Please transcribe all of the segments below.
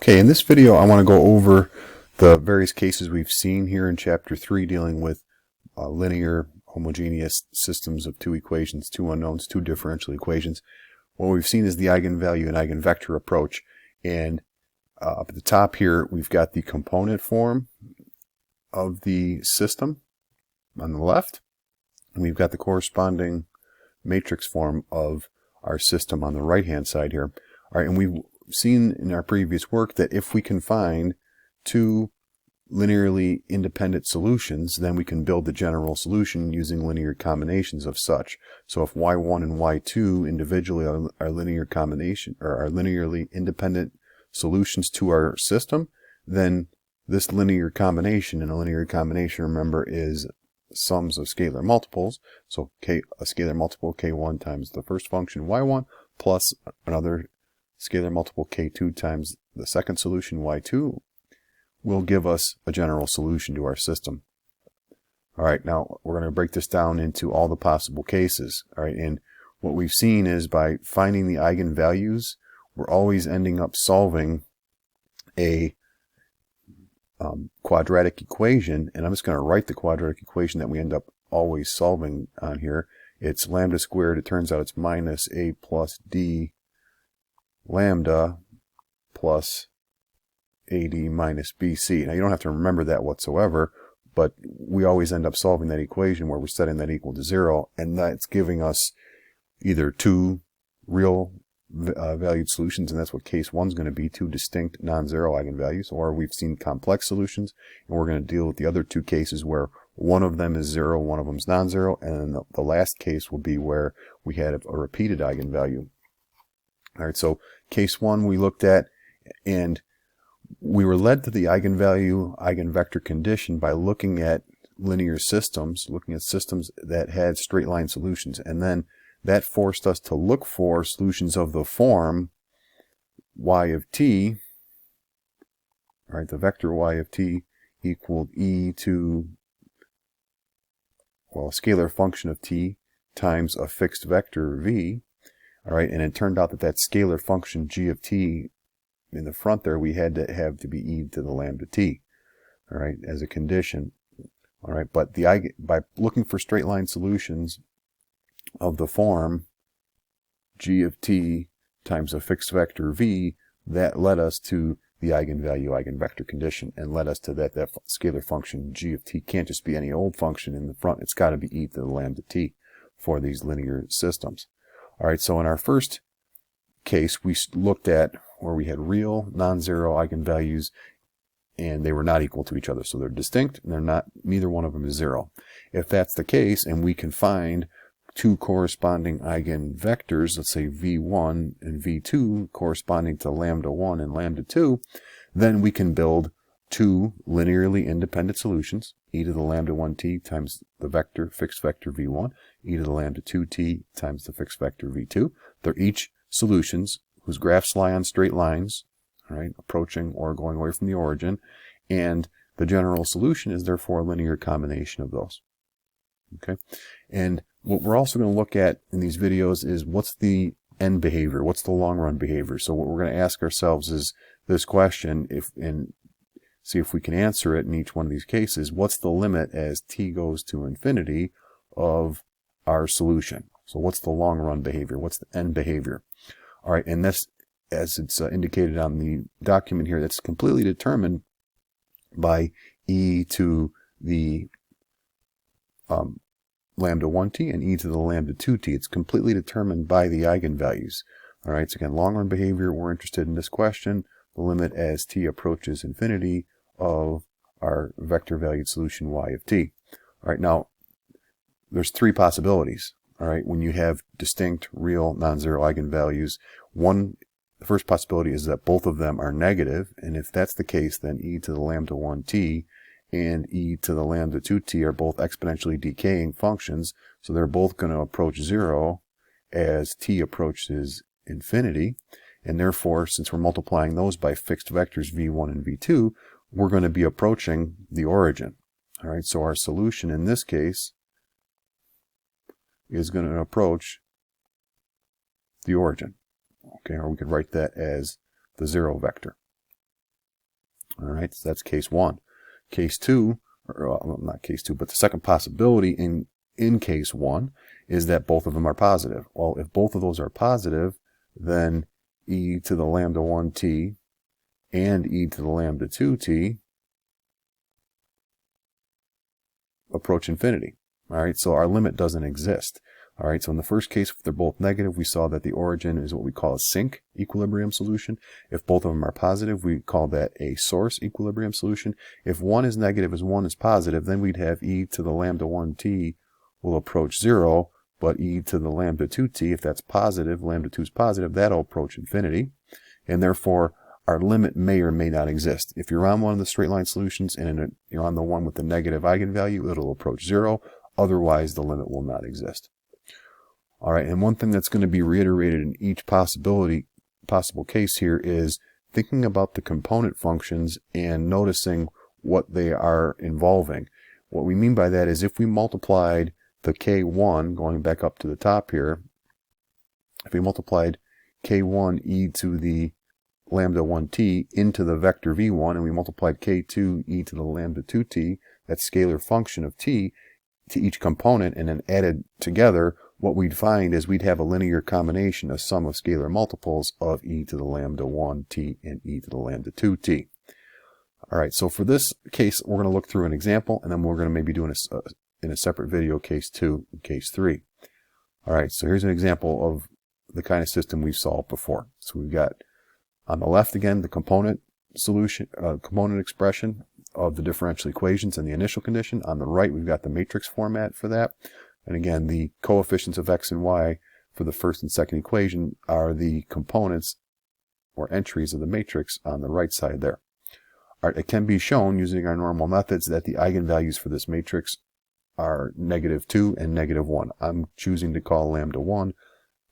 Okay, in this video I want to go over the various cases we've seen here in Chapter 3 dealing with linear homogeneous systems of two equations, two unknowns, two differential equations. What we've seen is the eigenvalue and eigenvector approach, and up at the top here we've got the component form of the system on the left, and we've got the corresponding matrix form of our system on the right hand side here. All right, and we've seen in our previous work that if we can find two linearly independent solutions, then we can build the general solution using linear combinations of such. So if y1 and y2 individually are linear combination or are linearly independent solutions to our system, then this linear combination, and a linear combination, remember, is sums of scalar multiples. So a scalar multiple k1 times the first function y1 plus another scalar multiple k2 times the second solution y2 will give us a general solution to our system. All right, now we're going to break this down into all the possible cases. All right, and what we've seen is by finding the eigenvalues, we're always ending up solving a quadratic equation, and I'm just going to write the quadratic equation that we end up always solving on here. It's lambda squared. It turns out it's minus a plus d lambda plus AD minus BC. Now you don't have to remember that whatsoever, but we always end up solving that equation where we're setting that equal to 0, and that's giving us either two real valued solutions, and that's what case 1 is going to be, two distinct non-zero eigenvalues, or we've seen complex solutions, and we're going to deal with the other two cases where one of them is 0, one of them is non-zero, and then the last case will be where we had a repeated eigenvalue. All right, so case 1 we looked at, and we were led to the eigenvalue eigenvector condition by looking at linear systems, looking at systems that had straight line solutions, and then that forced us to look for solutions of the form y of t. All right, the vector y of t equaled e to, well, a scalar function of t times a fixed vector v. All right, and it turned out that that scalar function g of t in the front there, we had to have to be e to the lambda t, all right, as a condition. All right, but by looking for straight line solutions of the form g of t times a fixed vector v, that led us to the eigenvalue eigenvector condition, and led us to that scalar function g of t can't just be any old function in the front. It's got to be e to the lambda t for these linear systems. All right, so in our first case, we looked at where we had real non-zero eigenvalues, and they were not equal to each other. So they're distinct, and they're not, neither one of them is 0. If that's the case, and we can find two corresponding eigenvectors, let's say v1 and v2, corresponding to lambda 1 and lambda 2, then we can build two linearly independent solutions, e to the lambda 1t times the vector, fixed vector v1, e to the lambda 2t times the fixed vector v2. They're each solutions whose graphs lie on straight lines, right, approaching or going away from the origin, and the general solution is therefore a linear combination of those. Okay, and what we're also going to look at in these videos is what's the end behavior, what's the long run behavior. So what we're going to ask ourselves is this question, and see if we can answer it in each one of these cases. What's the limit as t goes to infinity of our solution? So what's the long run behavior? What's the end behavior? All right, and this, as it's indicated on the document here, that's completely determined by e to the lambda 1t and e to the lambda 2t. It's completely determined by the eigenvalues. All right, so again, long run behavior, we're interested in this question, the limit as t approaches infinity of our vector valued solution y of t. All right, now there's three possibilities. All right, when you have distinct real non-zero eigenvalues, the first possibility is that both of them are negative, and if that's the case, then e to the lambda 1t and e to the lambda 2t are both exponentially decaying functions, so they're both going to approach 0 as t approaches infinity, and therefore, since we're multiplying those by fixed vectors v1 and v2, we're going to be approaching the origin. All right, so our solution in this case is going to approach the origin. Okay, or we could write that as the 0 vector. All right, so that's case 1. Case 2, or well, not case 2, but the second possibility in case 1 is that both of them are positive. Well, if both of those are positive, then e to the lambda 1t and e to the lambda 2t approach infinity. All right, so our limit doesn't exist. All right, so in the first case, if they're both negative, we saw that the origin is what we call a sink equilibrium solution. If both of them are positive, we call that a source equilibrium solution. If one is negative as one is positive, then we'd have e to the lambda 1t will approach 0, but e to the lambda 2t, if that's positive, lambda 2 is positive, that'll approach infinity. And therefore, our limit may or may not exist. If you're on one of the straight line solutions and you're on the one with the negative eigenvalue, it'll approach 0. Otherwise, the limit will not exist. All right, and one thing that's going to be reiterated in each possible case here is thinking about the component functions and noticing what they are involving. What we mean by that is if we multiplied the k1, going back up to the top here, if we multiplied k1 e to the lambda 1t into the vector v1, and we multiplied k2 e to the lambda 2t, that scalar function of t, to each component and then added together, what we'd find is we'd have a linear combination, a sum of scalar multiples of e to the lambda 1t and e to the lambda 2t. All right, so for this case, we're going to look through an example, and then we're going to maybe do in a separate video case 2 and case 3. All right, so here's an example of the kind of system we've solved before. So we've got on the left again the component solution, component expression of the differential equations and the initial condition. On the right, we've got the matrix format for that. And again, the coefficients of x and y for the first and second equation are the components or entries of the matrix on the right side there. All right, it can be shown using our normal methods that the eigenvalues for this matrix are -2 and -1. I'm choosing to call lambda 1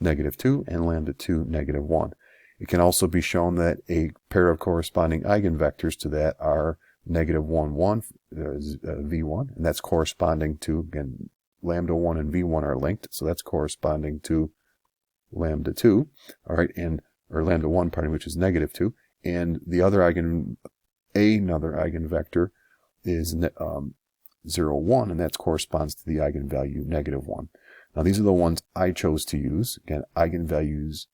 -2 and lambda 2 -1. It can also be shown that a pair of corresponding eigenvectors to that are -1, 1, v1, and that's corresponding to, again, lambda 1 and v1 are linked, so that's corresponding to lambda 2, all right, or lambda 1, pardon, which is -2, and the other another eigenvector is 0, 1, and that corresponds to the eigenvalue -1. Now these are the ones I chose to use. Again, eigenvectors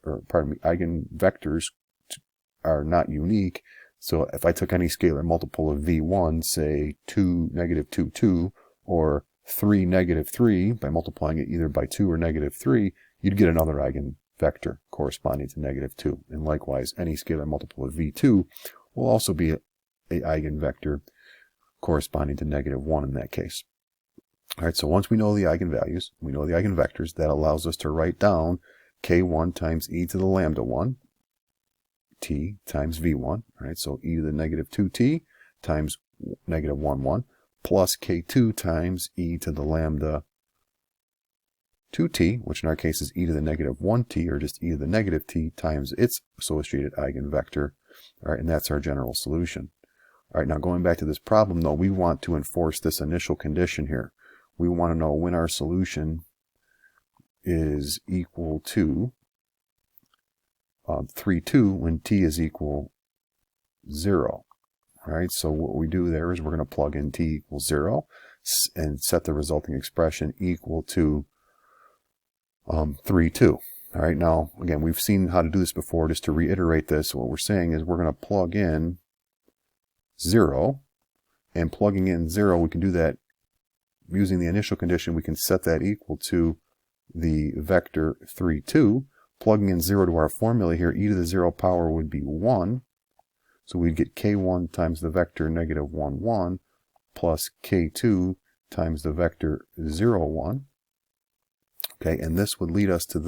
are not unique. So if I took any scalar multiple of v1, say 2, -2, 2, or 3, -3, by multiplying it either by 2 or -3, you'd get another eigenvector corresponding to -2. And likewise, any scalar multiple of v2 will also be an eigenvector corresponding to -1 in that case. All right, so once we know the eigenvalues, we know the eigenvectors, that allows us to write down k1 times e to the lambda 1, t times v1. All right, so e to the -2t times -1, 1, plus k2 times e to the lambda 2t, which in our case is e to the -1t, or just e to the -t times its associated eigenvector. All right, and that's our general solution. All right, now going back to this problem, though, we want to enforce this initial condition here. We want to know when our solution is equal to 3, 2, when t is equal 0. All right, so what we do there is we're going to plug in t equals 0 and set the resulting expression equal to 3, 2. All right, now, again, we've seen how to do this before. Just to reiterate this, what we're saying is we're going to plug in 0, and plugging in 0, we can do that using the initial condition. We can set that equal to the vector 3, 2. Plugging in 0 to our formula here, e to the 0 power would be 1. So we'd get k1 times the vector -1, 1, plus k2 times the vector 0, 1. Okay, and this would lead us to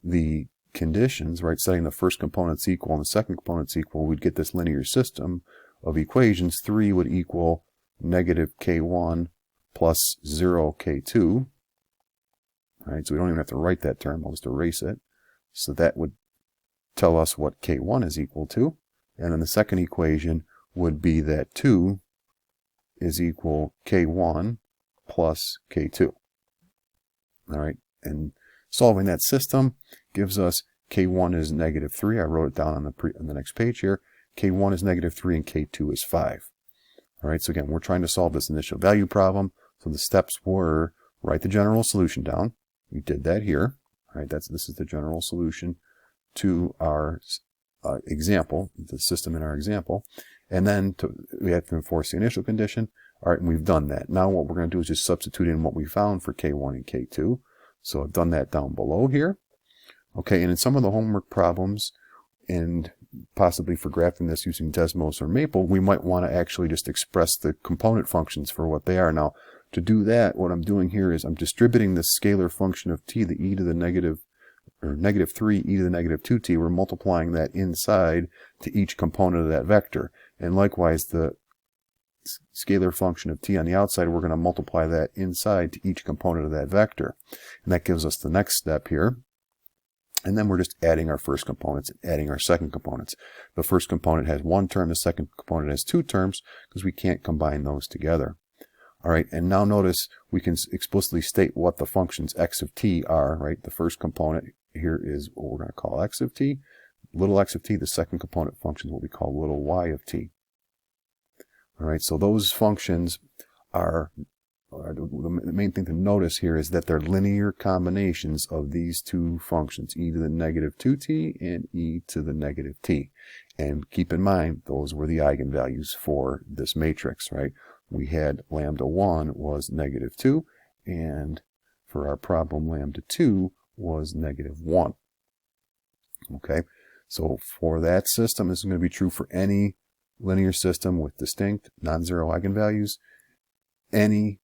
the conditions, right? Setting the first components equal and the second components equal, we'd get this linear system of equations. 3 would equal -k1 plus 0 k2. All right, so we don't even have to write that term. I'll just erase it. So that would tell us what k1 is equal to. And then the second equation would be that 2 is equal k1 plus k2. All right, and solving that system gives us k1 is -3. I wrote it down on the next page here. K1 is negative 3 and K2 is 5. All right, so again, we're trying to solve this initial value problem. So the steps were write the general solution down. We did that here. All right, this is the general solution to our example, the system in our example. And then we have to enforce the initial condition. All right, and we've done that. Now what we're going to do is just substitute in what we found for K1 and K2. So I've done that down below here. Okay, and in some of the homework problems, and possibly for graphing this using Desmos or Maple, we might want to actually just express the component functions for what they are. Now, to do that, what I'm doing here is I'm distributing the scalar function of t, the e to the negative 3 e to the negative 2t. We're multiplying that inside to each component of that vector. And likewise, the scalar function of t on the outside, we're going to multiply that inside to each component of that vector. And that gives us the next step here. And then we're just adding our first components and adding our second components. The first component has one term, the second component has two terms, because we can't combine those together. All right, and now notice we can explicitly state what the functions x of t are, right? The first component here is what we're going to call x of t, little x of t. The second component function is what we call little y of t. All right, so those functions are, the main thing to notice here is that they're linear combinations of these two functions, e to the negative 2t and e to the negative t. And keep in mind, those were the eigenvalues for this matrix, right? We had lambda 1 was negative 2, and for our problem, lambda 2 was negative 1. Okay, so for that system, this is going to be true for any linear system with distinct non-zero eigenvalues. Any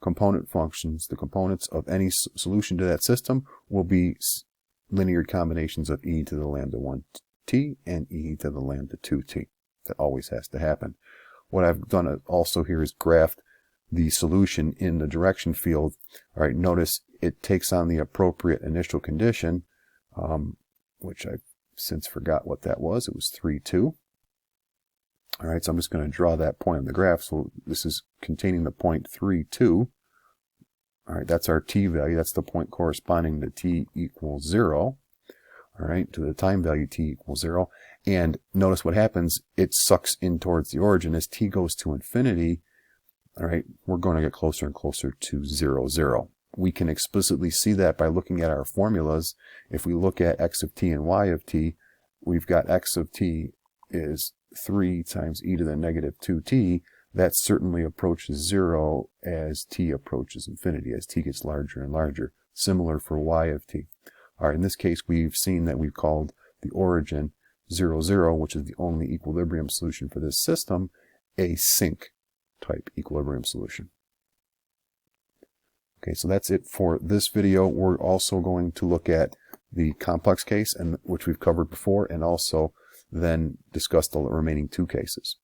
component functions, the components of any solution to that system, will be linear combinations of e to the lambda 1t and e to the lambda 2t. That always has to happen. What I've done also here is graphed the solution in the direction field. All right, notice it takes on the appropriate initial condition, which I've since forgot what that was. It was 3, 2. All right, so I'm just going to draw that point on the graph. So this is containing the point 3, 2. All right, that's our t value. That's the point corresponding to t equals 0. All right, to the time value t equals 0. And notice what happens. It sucks in towards the origin. As t goes to infinity, all right, we're going to get closer and closer to 0, 0. We can explicitly see that by looking at our formulas. If we look at x of t and y of t, we've got x of t is 3 times e to the negative 2t. That certainly approaches 0 as t approaches infinity, as t gets larger and larger. Similar for y of t. All right, in this case, we've seen that we've called the origin 0, 0, which is the only equilibrium solution for this system, a sink type equilibrium solution. Okay, so that's it for this video. We're also going to look at the complex case, and which we've covered before, and also then discuss the remaining two cases.